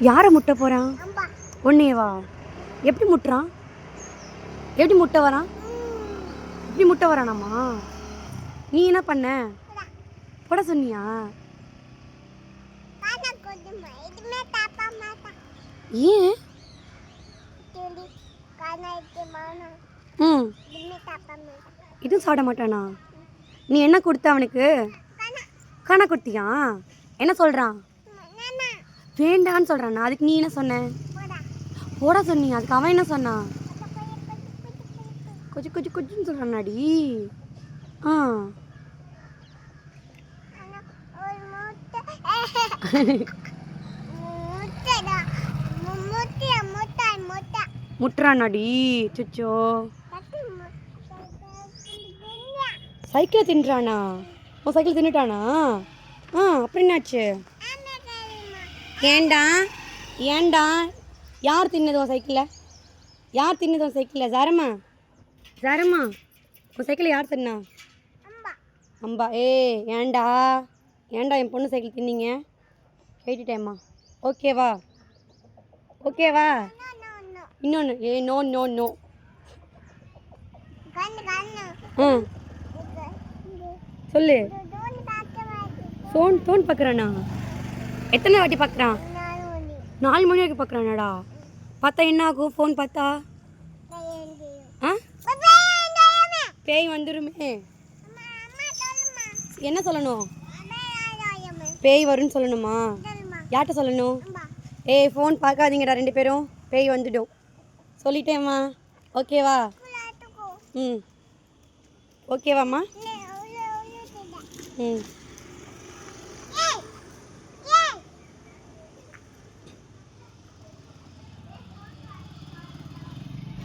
யாரை முட்ட போகிறான்? ஒன்னேவா? எப்படி முட்டுறான்? எப்படி முட்டை வரான்? எப்படி முட்டை வரானாம்மா? நீ என்ன பண்ண? போட சொன்னியா? ஏன்? ம் இதுவும் சாப்பிட மாட்டானா? நீ என்ன கொடுத்த அவனுக்கு? காணா கொடுத்தியா? என்ன சொல்கிறான்? வேண்டான்னு சொல்கிறானா? அதுக்கு நீ என்ன சொன்ன? போட சொன்னியா? அதுக்கு அவன் என்ன சொன்னான்? கொஞ்சம் கொஞ்சம் கொஞ்சம் சொல்கிறானாடி? ஆ முட்டுறானாடி? சுச்சோ சைக்கிளை தின்றானா? உன் சைக்கிள் தின்னுட்டானா? அப்புறம் என்னாச்சு? ஏண்டா ஏண்டா யார் தின்னது உன் சைக்கிளில்? யார் தின்னது உன் சைக்கிளில்? ஜரமா உன் சைக்கிளை யார் தின்னா? அம்பா. ஏண்டா என் பொண்ணு சைக்கிள் தின்னீங்க? கேட்டுட்டேம்மா. ஓகேவா? இன்னொன்று நோ நோ நோ. சொல்லு. ஃபோன் பார்க்குறானா? எத்தனை வாட்டி பார்க்குறான்? 4 மணி வரைக்கும் பார்க்குறானாடா? பார்த்தா என்ன ஆகும்? ஃபோன் பார்த்தா பேய் வந்துருமே. என்ன சொல்லணும்? பேய் வரும்னு சொல்லணுமா? யார்கிட்ட சொல்லணும்? ஃபோன் பார்க்காதீங்கடா 2 பேரும், பேய் வந்துடும் சொல்லிட்டேம்மா. ஓகேவா? ஓகேவாம்மா?